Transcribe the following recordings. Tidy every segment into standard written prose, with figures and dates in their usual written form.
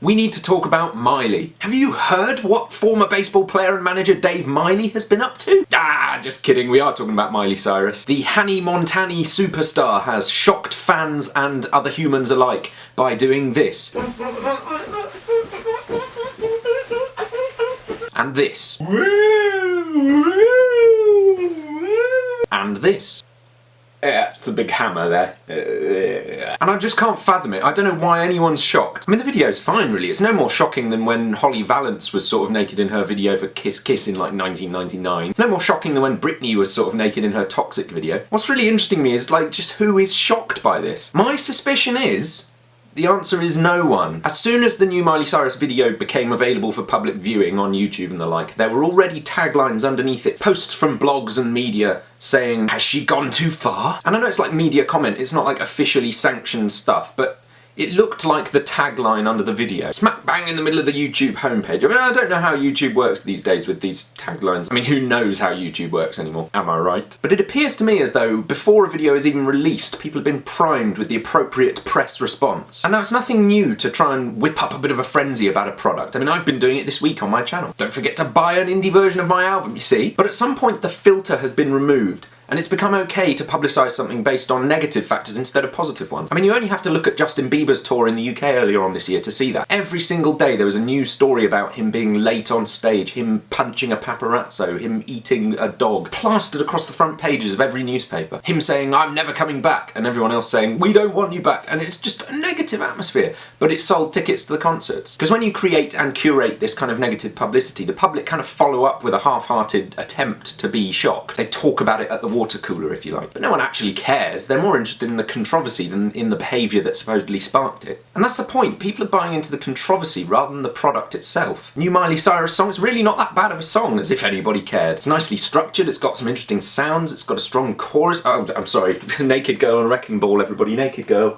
We need to talk about Miley. Have you heard what former baseball player and manager Dave Miley has been up to? Just kidding, we are talking about Miley Cyrus. The Hanny Montani superstar has shocked fans and other humans alike by doing this. And this. And this. Yeah, it's a big hammer there. And I just can't fathom it. I don't know why anyone's shocked. I mean, the video's fine, really. It's no more shocking than when Holly Valance was sort of naked in her video for Kiss Kiss in like 1999. It's no more shocking than when Britney was sort of naked in her Toxic video. What's really interesting to me is, like, just who is shocked by this? My suspicion is the answer is no one. As soon as the new Miley Cyrus video became available for public viewing on YouTube and the like, there were already taglines underneath it, posts from blogs and media saying, "Has she gone too far?" And I know it's like media comment, it's not like officially sanctioned stuff, but it looked like the tagline under the video. Smack bang in the middle of the YouTube homepage. I mean, I don't know how YouTube works these days with these taglines. I mean, who knows how YouTube works anymore? Am I right? But it appears to me as though before a video is even released, people have been primed with the appropriate press response. And now it's nothing new to try and whip up a bit of a frenzy about a product. I mean, I've been doing it this week on my channel. Don't forget to buy an indie version of my album, you see? But at some point the filter has been removed, and it's become okay to publicise something based on negative factors instead of positive ones. I mean, you only have to look at Justin Bieber's tour in the UK earlier on this year to see that. Every single day there was a new story about him being late on stage, him punching a paparazzo, him eating a dog, plastered across the front pages of every newspaper. Him saying, "I'm never coming back," and everyone else saying, "We don't want you back." And it's just a negative atmosphere. But it sold tickets to the concerts. Because when you create and curate this kind of negative publicity, the public kind of follow up with a half-hearted attempt to be shocked. They talk about it at the water cooler, if you like. But no one actually cares. They're more interested in the controversy than in the behaviour that supposedly sparked it. And that's the point. People are buying into the controversy rather than the product itself. New Miley Cyrus song is really not that bad of a song, as if anybody cared. It's nicely structured, it's got some interesting sounds, it's got a strong chorus. Oh, I'm sorry. Naked Girl and Wrecking Ball, everybody. Naked Girl.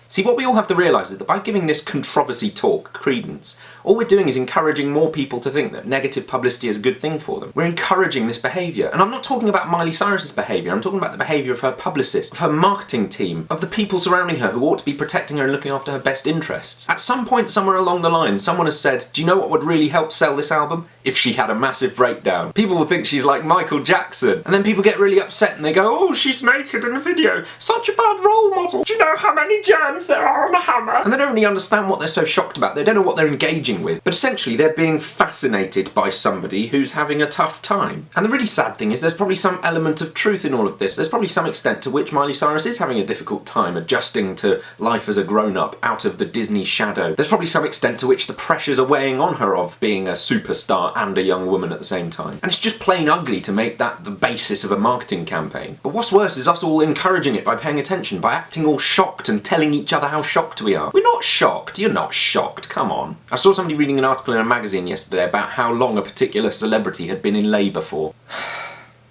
See, what we all have to realise is that by giving this controversy talk credence, all we're doing is encouraging more people to think that negative publicity is a good thing for them. We're encouraging this behaviour. And I'm not talking about Miley Cyrus's behaviour, I'm talking about the behaviour of her publicist, of her marketing team, of the people surrounding her who ought to be protecting her and looking after her best interests. At some point somewhere along the line, someone has said, "Do you know what would really help sell this album? If she had a massive breakdown. People will think she's like Michael Jackson." And then people get really upset and they go, "Oh, she's naked in a video. Such a bad role model. Do you know how many germs there are on the hammer?" And they don't really understand what they're so shocked about. They don't know what they're engaging with. But essentially they're being fascinated by somebody who's having a tough time. And the really sad thing is there's probably some element of truth in all of this. There's probably some extent to which Miley Cyrus is having a difficult time adjusting to life as a grown-up out of the Disney shadow. There's probably some extent to which the pressures are weighing on her of being a superstar and a young woman at the same time. And it's just plain ugly to make that the basis of a marketing campaign. But what's worse is us all encouraging it by paying attention, by acting all shocked and telling each other how shocked we are. We're not shocked. You're not shocked. Come on. I saw somebody reading an article in a magazine yesterday about how long a particular celebrity had been in labour for.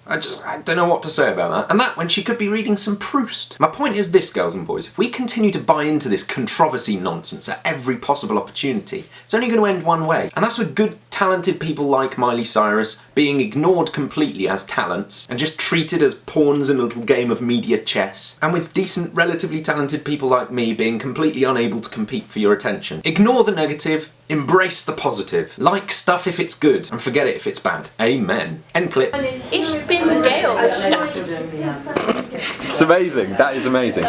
I don't know what to say about that. And that when she could be reading some Proust. My point is this, girls and boys, if we continue to buy into this controversy nonsense at every possible opportunity, it's only going to end one way. And that's with good, talented people like Miley Cyrus being ignored completely as talents and just treated as pawns in a little game of media chess. And with decent, relatively talented people like me being completely unable to compete for your attention. Ignore the negative, embrace the positive. Like stuff if it's good, and forget it if it's bad. Amen. End clip. Ich bin Gaaahh. It's amazing. That is amazing.